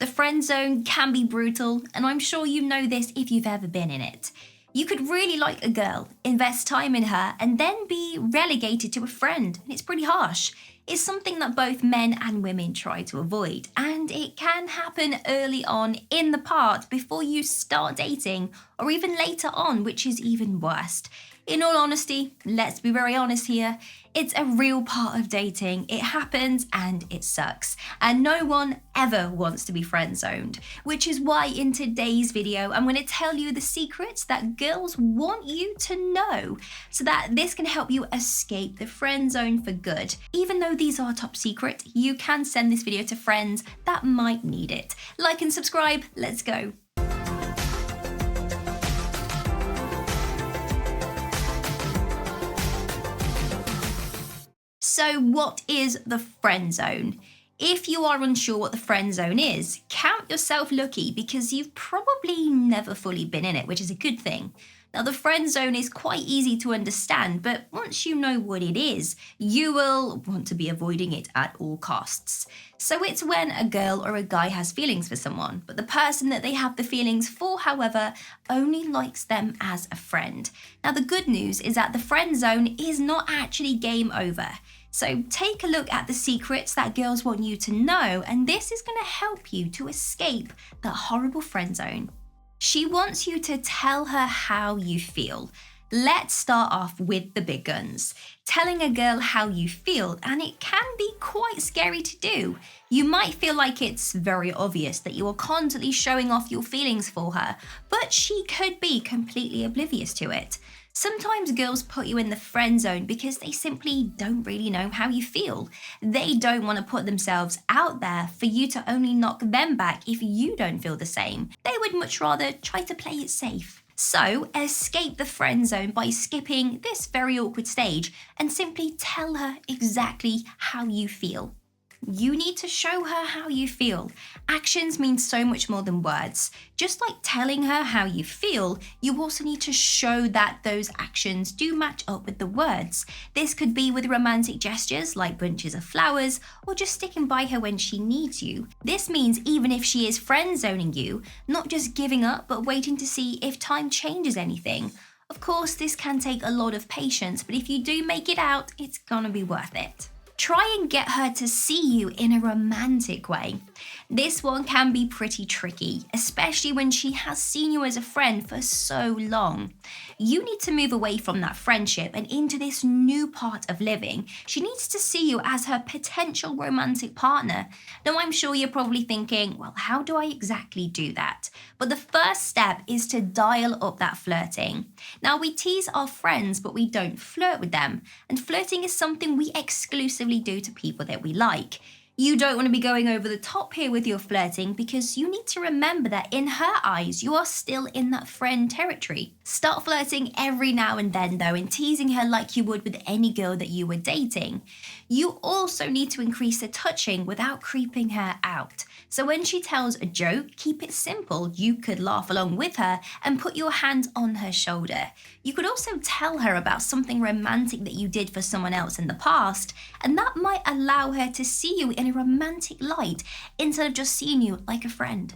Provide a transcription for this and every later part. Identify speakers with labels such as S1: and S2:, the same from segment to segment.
S1: The friend zone can be brutal, and I'm sure you know this if you've ever been in it. You could really like a girl, invest time in her, and then be relegated to a friend, and it's pretty harsh. It's something that both men and women try to avoid, and it can happen early on in the part before you start dating, or even later on, which is even worse. In all honesty, let's be very honest here, it's a real part of dating. It happens and it sucks. And no one ever wants to be friend-zoned, which is why in today's video, I'm going to tell you the secrets that girls want you to know so that this can help you escape the friend zone for good. Even though these are top secret, you can send this video to friends that might need it. Like and subscribe, let's go. So what is the friend zone? If you are unsure what the friend zone is, count yourself lucky because you've probably never fully been in it, which is a good thing. Now the friend zone is quite easy to understand, but once you know what it is, you will want to be avoiding it at all costs. So it's when a girl or a guy has feelings for someone, but the person that they have the feelings for, however, only likes them as a friend. Now the good news is that the friend zone is not actually game over. So take a look at the secrets that girls want you to know, and this is going to help you to escape that horrible friend zone. She wants you to tell her how you feel. Let's start off with the big guns. Telling a girl how you feel, and it can be quite scary to do. You might feel like it's very obvious that you are constantly showing off your feelings for her, but she could be completely oblivious to it. Sometimes girls put you in the friend zone because they simply don't really know how you feel. They don't want to put themselves out there for you to only knock them back if you don't feel the same. They would much rather try to play it safe. So escape the friend zone by skipping this very awkward stage and simply tell her exactly how you feel. You need to show her how you feel. Actions mean so much more than words. Just like telling her how you feel, you also need to show that those actions do match up with the words. This could be with romantic gestures like bunches of flowers or just sticking by her when she needs you. This means even if she is friend zoning you, not just giving up but waiting to see if time changes anything. Of course, this can take a lot of patience, but if you do make it out, it's gonna be worth it. Try and get her to see you in a romantic way. This one can be pretty tricky, especially when she has seen you as a friend for so long. You need to move away from that friendship and into this new part of living. She needs to see you as her potential romantic partner. Now, I'm sure you're probably thinking, well, how do I exactly do that? But the first step is to dial up that flirting. Now, we tease our friends, but we don't flirt with them. And flirting is something we exclusively do to people that we like. You don't want to be going over the top here with your flirting because you need to remember that in her eyes, you are still in that friend territory. Start flirting every now and then though, and teasing her like you would with any girl that you were dating. You also need to increase the touching without creeping her out. So when she tells a joke, keep it simple. You could laugh along with her and put your hand on her shoulder. You could also tell her about something romantic that you did for someone else in the past, and that might allow her to see you in a romantic light instead of just seeing you like a friend.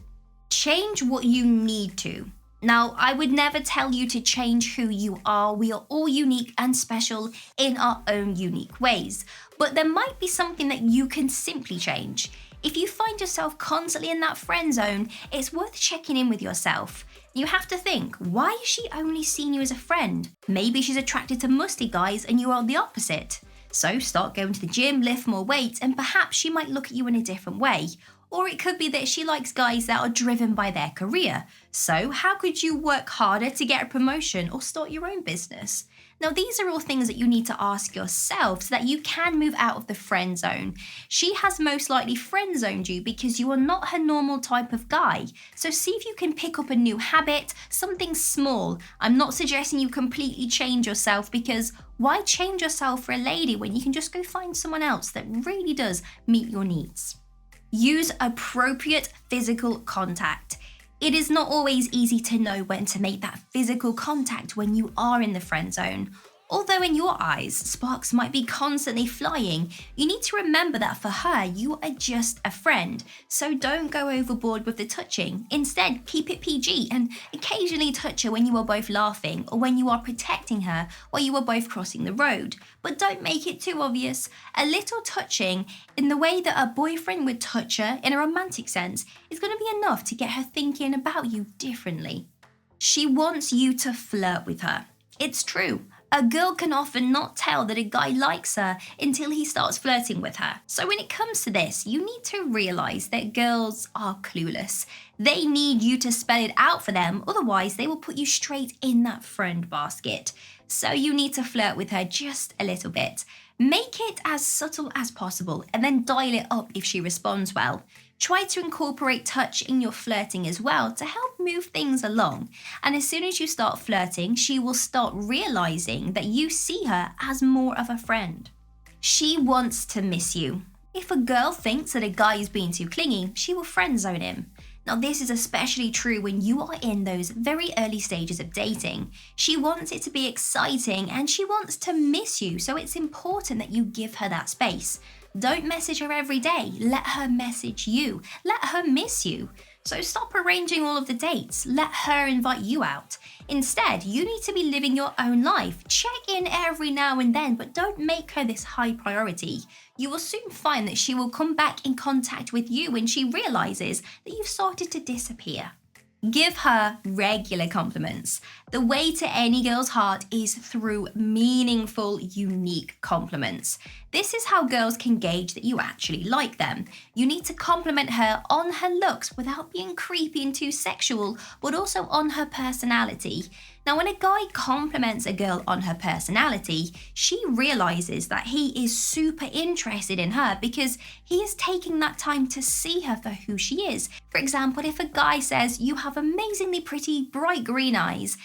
S1: Change what you need to. Now, I would never tell you to change who you are. We are all unique and special in our own unique ways. But there might be something that you can simply change. If you find yourself constantly in that friend zone, it's worth checking in with yourself. You have to think, why is she only seeing you as a friend? Maybe she's attracted to musty guys and you are the opposite. So start going to the gym, lift more weight, and perhaps she might look at you in a different way. Or it could be that she likes guys that are driven by their career. So how could you work harder to get a promotion or start your own business? Now, these are all things that you need to ask yourself so that you can move out of the friend zone. She has most likely friend zoned you because you are not her normal type of guy. So see if you can pick up a new habit, something small. I'm not suggesting you completely change yourself because why change yourself for a lady when you can just go find someone else that really does meet your needs? Use appropriate physical contact. It is not always easy to know when to make that physical contact when you are in the friend zone. Although in your eyes, sparks might be constantly flying, you need to remember that for her, you are just a friend. So don't go overboard with the touching. Instead, keep it PG and occasionally touch her when you are both laughing or when you are protecting her while you are both crossing the road. But don't make it too obvious. A little touching in the way that a boyfriend would touch her in a romantic sense is going to be enough to get her thinking about you differently. She wants you to flirt with her. It's true. A girl can often not tell that a guy likes her until he starts flirting with her. So when it comes to this, you need to realize that girls are clueless. They need you to spell it out for them, otherwise they will put you straight in that friend basket. So you need to flirt with her just a little bit. Make it as subtle as possible and then dial it up if she responds well. Try to incorporate touch in your flirting as well to help move things along. And as soon as you start flirting, she will start realizing that you see her as more of a friend. She wants to miss you. If a girl thinks that a guy is being too clingy, she will friendzone him. Now, this is especially true when you are in those very early stages of dating. She wants it to be exciting and she wants to miss you, so it's important that you give her that space. Don't message her every day. Let her message you. Let her miss you. So stop arranging all of the dates. Let her invite you out. Instead, you need to be living your own life. Check in every now and then, but don't make her this high priority. You will soon find that she will come back in contact with you when she realizes that you've started to disappear. Give her regular compliments. The way to any girl's heart is through meaningful, unique compliments. This is how girls can gauge that you actually like them. You need to compliment her on her looks without being creepy and too sexual, but also on her personality. Now, when a guy compliments a girl on her personality, she realizes that he is super interested in her because he is taking that time to see her for who she is. For example, if a guy says, "You have amazingly pretty, bright green eyes,"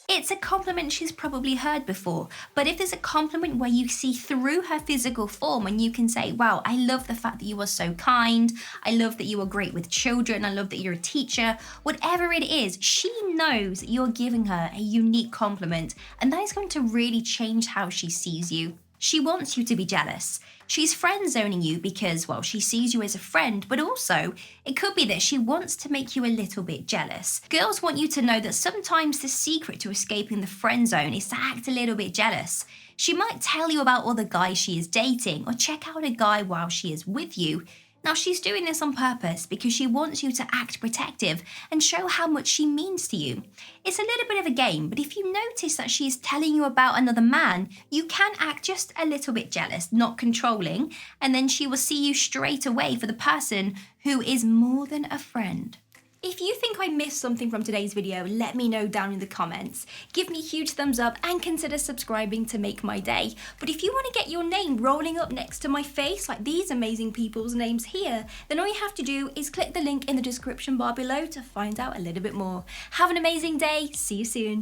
S1: it's a compliment she's probably heard before. But if there's a compliment where you see through her physical form and you can say, "Wow, I love the fact that you are so kind. I love that you are great with children. I love that you're a teacher." Whatever it is, she knows that you're giving her a unique compliment, and that is going to really change how she sees you. She wants you to be jealous. She's friend-zoning you because, well, she sees you as a friend, but also it could be that she wants to make you a little bit jealous. Girls want you to know that sometimes the secret to escaping the friend zone is to act a little bit jealous. She might tell you about other guys she is dating or check out a guy while she is with you. Now, she's doing this on purpose because she wants you to act protective and show how much she means to you. It's a little bit of a game, but if you notice that she is telling you about another man, you can act just a little bit jealous, not controlling, and then she will see you straight away for the person who is more than a friend. If you think I missed something from today's video, let me know down in the comments. Give me a huge thumbs up and consider subscribing to make my day. But if you want to get your name rolling up next to my face, like these amazing people's names here, then all you have to do is click the link in the description bar below to find out a little bit more. Have an amazing day. See you soon.